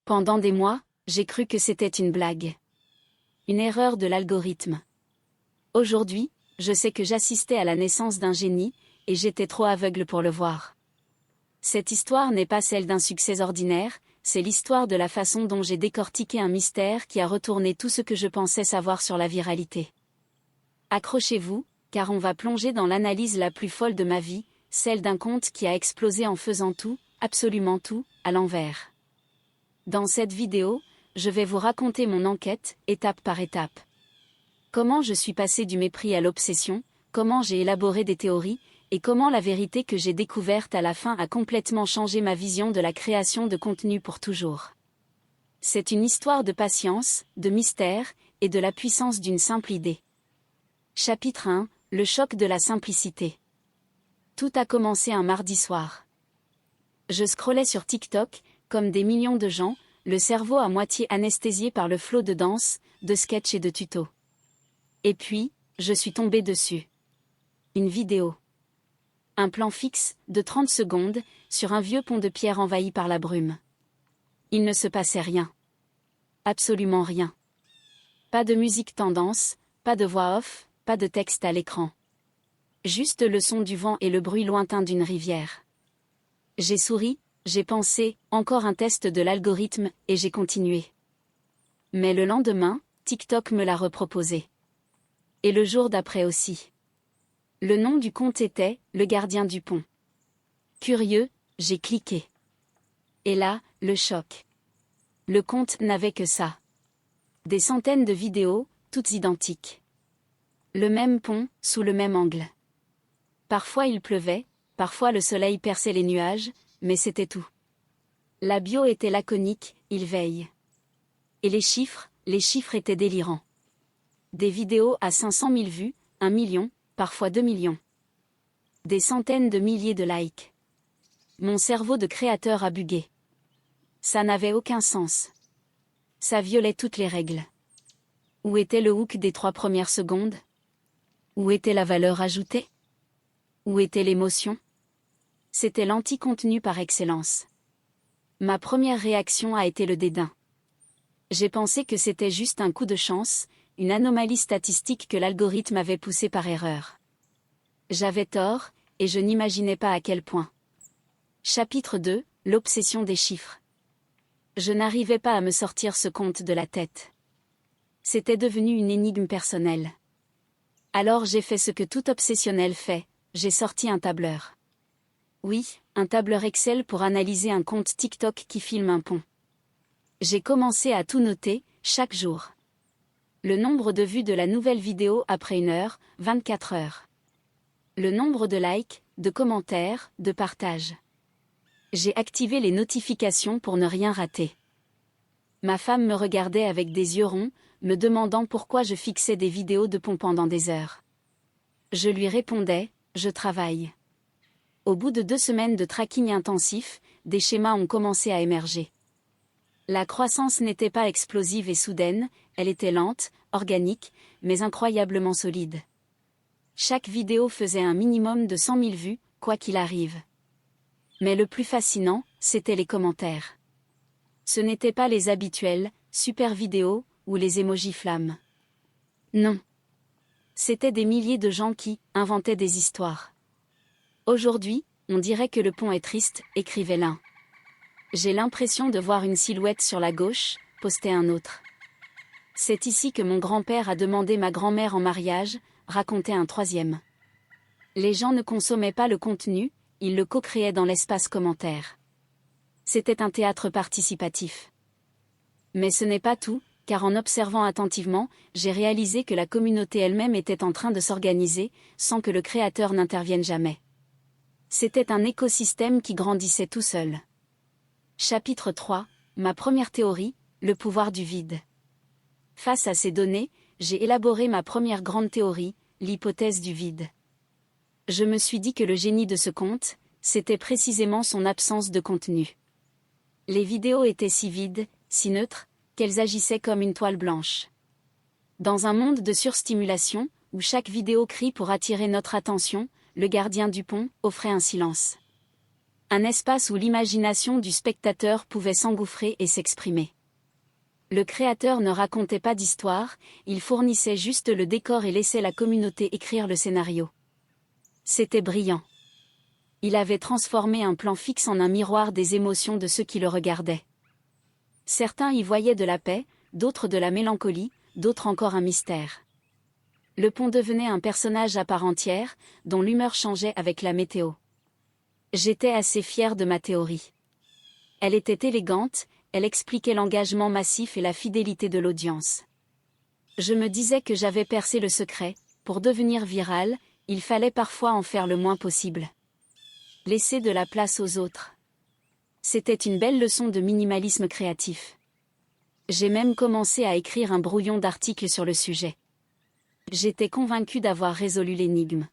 Pendant des mois, j'ai cru que c'était une blague. Une erreur de l'algorithme. Aujourd'hui, je sais que j'assistais à la naissance d'un génie, et j'étais trop aveugle pour le voir. Cette histoire n'est pas celle d'un succès ordinaire, c'est l'histoire de la façon dont j'ai décortiqué un mystère qui a retourné tout ce que je pensais savoir sur la viralité. Accrochez-vous, car on va plonger dans l'analyse la plus folle de ma vie, celle d'un conte qui a explosé en faisant tout, absolument tout, à l'envers. Dans cette vidéo, je vais vous raconter mon enquête, étape par étape. Comment je suis passé du mépris à l'obsession, comment j'ai élaboré des théories, et comment la vérité que j'ai découverte à la fin a complètement changé ma vision de la création de contenu pour toujours. C'est une histoire de patience, de mystère, et de la puissance d'une simple idée. Chapitre 1, le choc de la simplicité. Tout a commencé un mardi soir. Je scrollais sur TikTok, comme des millions de gens, le cerveau à moitié anesthésié par le flot de danse, de sketchs et de tutos. Et puis, je suis tombée dessus. Une vidéo. Un plan fixe, de 30 secondes, sur un vieux pont de pierre envahi par la brume. Il ne se passait rien. Absolument rien. Pas de musique tendance, pas de voix off, pas de texte à l'écran. Juste le son du vent et le bruit lointain d'une rivière. J'ai souri, j'ai pensé, encore un test de l'algorithme, et j'ai continué. Mais le lendemain, TikTok me l'a reproposé. Et le jour d'après aussi. Le nom du compte était « Le gardien du pont ». Curieux, j'ai cliqué. Et là, le choc. Le compte n'avait que ça. Des centaines de vidéos, toutes identiques. Le même pont, sous le même angle. Parfois il pleuvait, parfois le soleil perçait les nuages, mais c'était tout. La bio était laconique, il veille. Et les chiffres étaient délirants. Des vidéos à 500 000 vues, 1 million, parfois 2 millions. Des centaines de milliers de likes. Mon cerveau de créateur a bugué. Ça n'avait aucun sens. Ça violait toutes les règles. Où était le hook des 3 premières secondes? Où était la valeur ajoutée? Où était l'émotion? C'était l'anti-contenu par excellence. Ma première réaction a été le dédain. J'ai pensé que c'était juste un coup de chance, une anomalie statistique que l'algorithme avait poussée par erreur. J'avais tort, et je n'imaginais pas à quel point. Chapitre 2, l'obsession des chiffres. Je n'arrivais pas à me sortir ce compte de la tête. C'était devenu une énigme personnelle. Alors j'ai fait ce que tout obsessionnel fait, j'ai sorti un tableur. Oui, un tableur Excel pour analyser un compte TikTok qui filme un pont. J'ai commencé à tout noter, chaque jour. Le nombre de vues de la nouvelle vidéo après 1 heure, 24 heures. Le nombre de likes, de commentaires, de partages. J'ai activé les notifications pour ne rien rater. Ma femme me regardait avec des yeux ronds, me demandant pourquoi je fixais des vidéos de pont pendant des heures. Je lui répondais, je travaille. Au bout de 2 semaines de tracking intensif, des schémas ont commencé à émerger. La croissance n'était pas explosive et soudaine, elle était lente, organique, mais incroyablement solide. Chaque vidéo faisait un minimum de 100 000 vues, quoi qu'il arrive. Mais le plus fascinant, c'était les commentaires. Ce n'étaient pas les habituels, super vidéos, ou les emojis flammes. Non. C'étaient des milliers de gens qui inventaient des histoires. Aujourd'hui, on dirait que le pont est triste, écrivait l'un. J'ai l'impression de voir une silhouette sur la gauche, postait un autre. C'est ici que mon grand-père a demandé ma grand-mère en mariage, racontait un troisième. Les gens ne consommaient pas le contenu, ils le co-créaient dans l'espace commentaire. C'était un théâtre participatif. Mais ce n'est pas tout, car en observant attentivement, j'ai réalisé que la communauté elle-même était en train de s'organiser, sans que le créateur n'intervienne jamais. C'était un écosystème qui grandissait tout seul. Chapitre 3, ma première théorie, le pouvoir du vide. Face à ces données, j'ai élaboré ma première grande théorie, l'hypothèse du vide. Je me suis dit que le génie de ce compte, c'était précisément son absence de contenu. Les vidéos étaient si vides, si neutres, qu'elles agissaient comme une toile blanche. Dans un monde de surstimulation, où chaque vidéo crie pour attirer notre attention, le gardien du pont offrait un silence. Un espace où l'imagination du spectateur pouvait s'engouffrer et s'exprimer. Le créateur ne racontait pas d'histoire, il fournissait juste le décor et laissait la communauté écrire le scénario. C'était brillant. Il avait transformé un plan fixe en un miroir des émotions de ceux qui le regardaient. Certains y voyaient de la paix, d'autres de la mélancolie, d'autres encore un mystère. Le pont devenait un personnage à part entière, dont l'humeur changeait avec la météo. J'étais assez fière de ma théorie. Elle était élégante, elle expliquait l'engagement massif et la fidélité de l'audience. Je me disais que j'avais percé le secret, pour devenir viral, il fallait parfois en faire le moins possible. Laisser de la place aux autres. C'était une belle leçon de minimalisme créatif. J'ai même commencé à écrire un brouillon d'articles sur le sujet. J'étais convaincue d'avoir résolu l'énigme.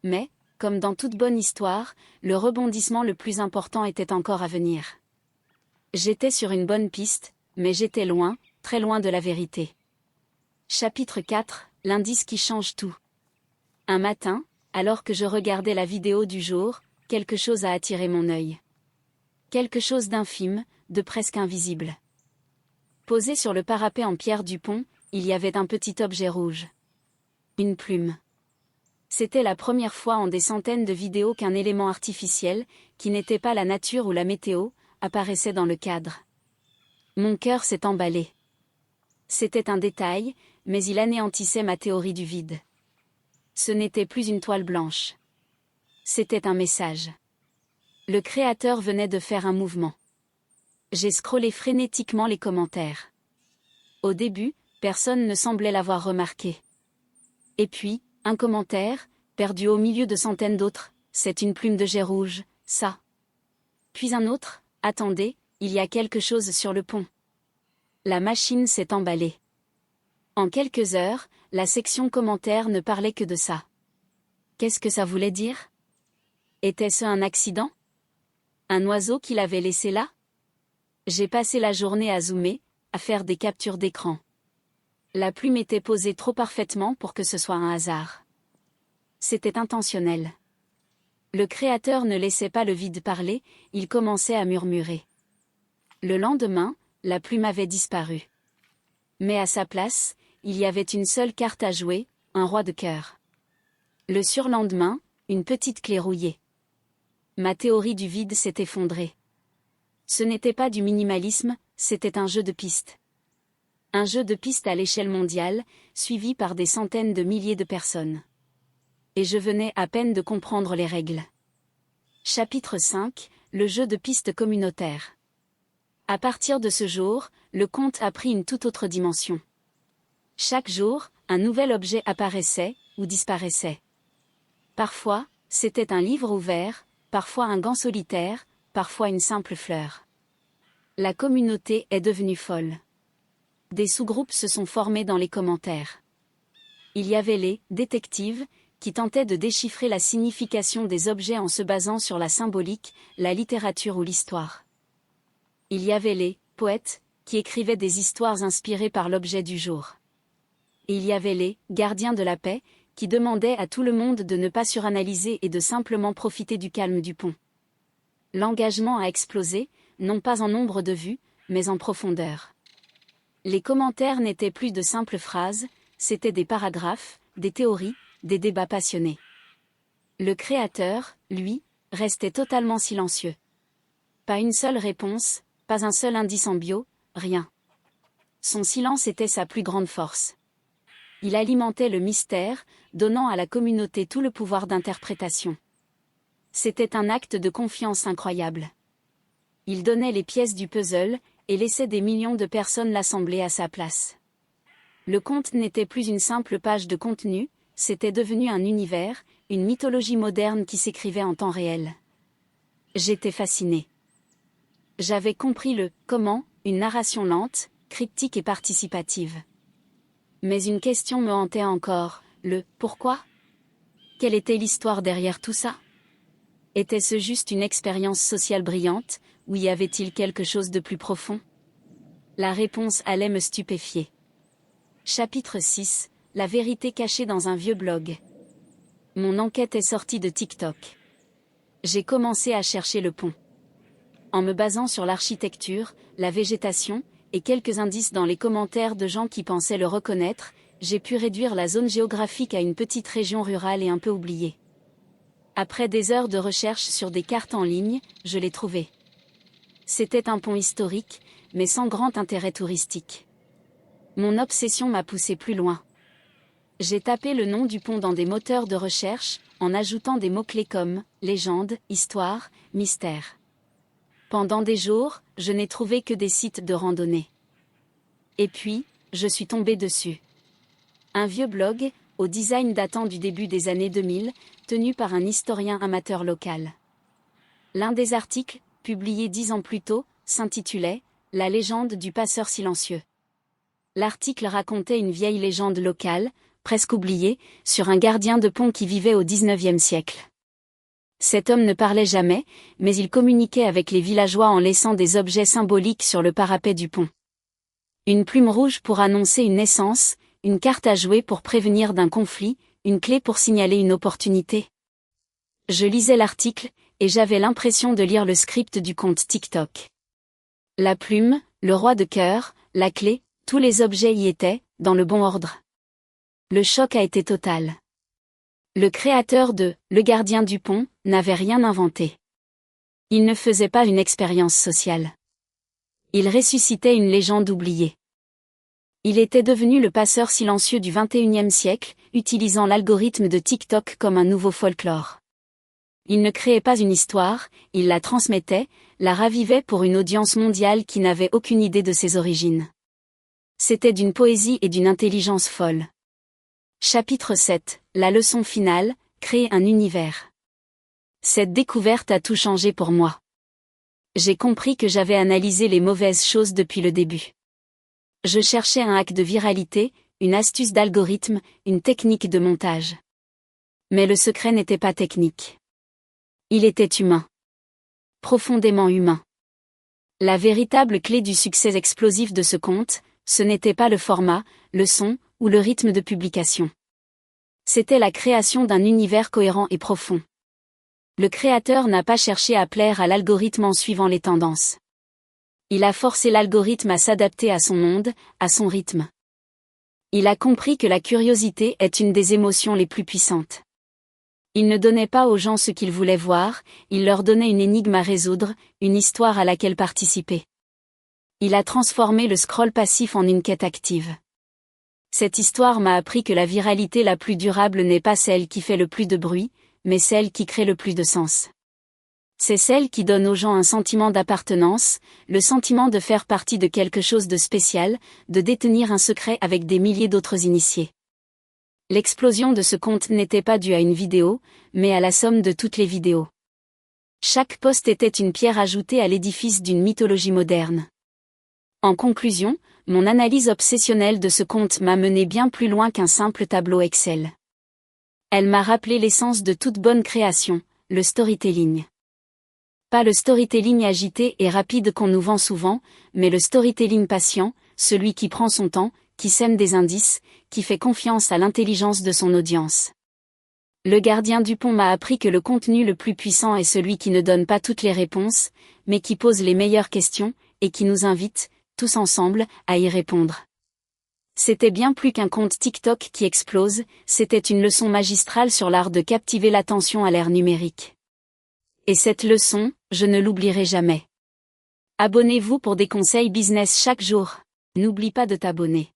Mais, comme dans toute bonne histoire, le rebondissement le plus important était encore à venir. J'étais sur une bonne piste, mais j'étais loin, très loin de la vérité. Chapitre 4, l'indice qui change tout. Un matin, alors que je regardais la vidéo du jour, quelque chose a attiré mon œil. Quelque chose d'infime, de presque invisible. Posé sur le parapet en pierre du pont, il y avait un petit objet rouge. Une plume. C'était la première fois en des centaines de vidéos qu'un élément artificiel, qui n'était pas la nature ou la météo, apparaissait dans le cadre. Mon cœur s'est emballé. C'était un détail, mais il anéantissait ma théorie du vide. Ce n'était plus une toile blanche. C'était un message. Le créateur venait de faire un mouvement. J'ai scrollé frénétiquement les commentaires. Au début, personne ne semblait l'avoir remarqué. Et puis, un commentaire, perdu au milieu de centaines d'autres, c'est une plume de jet rouge, ça. Puis un autre, attendez, il y a quelque chose sur le pont. La machine s'est emballée. En quelques heures, la section commentaires ne parlait que de ça. Qu'est-ce que ça voulait dire? Était-ce un accident? Un oiseau qui l'avait laissé là? J'ai passé la journée à zoomer, à faire des captures d'écran. La plume était posée trop parfaitement pour que ce soit un hasard. C'était intentionnel. Le créateur ne laissait pas le vide parler, il commençait à murmurer. Le lendemain, la plume avait disparu. Mais à sa place, il y avait une seule carte à jouer, un roi de cœur. Le surlendemain, une petite clé rouillée. Ma théorie du vide s'est effondrée. Ce n'était pas du minimalisme, c'était un jeu de pistes. Un jeu de pistes à l'échelle mondiale, suivi par des centaines de milliers de personnes. Et je venais à peine de comprendre les règles. Chapitre 5, le jeu de pistes communautaire. À partir de ce jour, le conte a pris une toute autre dimension. Chaque jour, un nouvel objet apparaissait, ou disparaissait. Parfois, c'était un livre ouvert, parfois un gant solitaire, parfois une simple fleur. La communauté est devenue folle. Des sous-groupes se sont formés dans les commentaires. Il y avait les « détectives » qui tentaient de déchiffrer la signification des objets en se basant sur la symbolique, la littérature ou l'histoire. Il y avait les « poètes » qui écrivaient des histoires inspirées par l'objet du jour. Et il y avait les « gardiens de la paix » qui demandaient à tout le monde de ne pas suranalyser et de simplement profiter du calme du pont. L'engagement a explosé, non pas en nombre de vues, mais en profondeur. Les commentaires n'étaient plus de simples phrases, c'étaient des paragraphes, des théories, des débats passionnés. Le créateur, lui, restait totalement silencieux. Pas une seule réponse, pas un seul indice en bio, rien. Son silence était sa plus grande force. Il alimentait le mystère, donnant à la communauté tout le pouvoir d'interprétation. C'était un acte de confiance incroyable. Il donnait les pièces du puzzle, et laissait des millions de personnes l'assembler à sa place. Le conte n'était plus une simple page de contenu, c'était devenu un univers, une mythologie moderne qui s'écrivait en temps réel. J'étais fasciné. J'avais compris le « comment », une narration lente, cryptique et participative. Mais une question me hantait encore, le « pourquoi ». Quelle était l'histoire derrière tout ça? Était-ce juste une expérience sociale brillante, ou y avait-il quelque chose de plus profond? La réponse allait me stupéfier. Chapitre 6, la vérité cachée dans un vieux blog. Mon enquête est sortie de TikTok. J'ai commencé à chercher le pont. En me basant sur l'architecture, la végétation, et quelques indices dans les commentaires de gens qui pensaient le reconnaître, j'ai pu réduire la zone géographique à une petite région rurale et un peu oubliée. Après des heures de recherche sur des cartes en ligne, je l'ai trouvé. C'était un pont historique, mais sans grand intérêt touristique. Mon obsession m'a poussé plus loin. J'ai tapé le nom du pont dans des moteurs de recherche, en ajoutant des mots-clés comme « légende »,« histoire »,« mystère ». Pendant des jours, je n'ai trouvé que des sites de randonnée. Et puis, je suis tombée dessus. Un vieux blog, au design datant du début des années 2000, tenu par un historien amateur local. L'un des articles, publié 10 ans plus tôt, s'intitulait « La légende du passeur silencieux ». L'article racontait une vieille légende locale, presque oubliée, sur un gardien de pont qui vivait au XIXe siècle. Cet homme ne parlait jamais, mais il communiquait avec les villageois en laissant des objets symboliques sur le parapet du pont. Une plume rouge pour annoncer une naissance, une carte à jouer pour prévenir d'un conflit, une clé pour signaler une opportunité. Je lisais l'article, et j'avais l'impression de lire le script du conte TikTok. La plume, le roi de cœur, la clé, tous les objets y étaient, dans le bon ordre. Le choc a été total. Le créateur de « Le gardien du pont » n'avait rien inventé. Il ne faisait pas une expérience sociale. Il ressuscitait une légende oubliée. Il était devenu le passeur silencieux du XXIe siècle, utilisant l'algorithme de TikTok comme un nouveau folklore. Il ne créait pas une histoire, il la transmettait, la ravivait pour une audience mondiale qui n'avait aucune idée de ses origines. C'était d'une poésie et d'une intelligence folle. Chapitre 7, la leçon finale, créer un univers. Cette découverte a tout changé pour moi. J'ai compris que j'avais analysé les mauvaises choses depuis le début. Je cherchais un hack de viralité, une astuce d'algorithme, une technique de montage. Mais le secret n'était pas technique. Il était humain. Profondément humain. La véritable clé du succès explosif de ce conte, ce n'était pas le format, le son, ou le rythme de publication. C'était la création d'un univers cohérent et profond. Le créateur n'a pas cherché à plaire à l'algorithme en suivant les tendances. Il a forcé l'algorithme à s'adapter à son monde, à son rythme. Il a compris que la curiosité est une des émotions les plus puissantes. Il ne donnait pas aux gens ce qu'ils voulaient voir, il leur donnait une énigme à résoudre, une histoire à laquelle participer. Il a transformé le scroll passif en une quête active. Cette histoire m'a appris que la viralité la plus durable n'est pas celle qui fait le plus de bruit, mais celle qui crée le plus de sens. C'est celle qui donne aux gens un sentiment d'appartenance, le sentiment de faire partie de quelque chose de spécial, de détenir un secret avec des milliers d'autres initiés. L'explosion de ce conte n'était pas due à une vidéo, mais à la somme de toutes les vidéos. Chaque post était une pierre ajoutée à l'édifice d'une mythologie moderne. En conclusion, mon analyse obsessionnelle de ce conte m'a mené bien plus loin qu'un simple tableau Excel. Elle m'a rappelé l'essence de toute bonne création, le storytelling. Pas le storytelling agité et rapide qu'on nous vend souvent, mais le storytelling patient, celui qui prend son temps, qui sème des indices, qui fait confiance à l'intelligence de son audience. Le gardien du pont m'a appris que le contenu le plus puissant est celui qui ne donne pas toutes les réponses, mais qui pose les meilleures questions, et qui nous invite, tous ensemble, à y répondre. C'était bien plus qu'un compte TikTok qui explose, c'était une leçon magistrale sur l'art de captiver l'attention à l'ère numérique. Et cette leçon, je ne l'oublierai jamais. Abonnez-vous pour des conseils business chaque jour. N'oublie pas de t'abonner.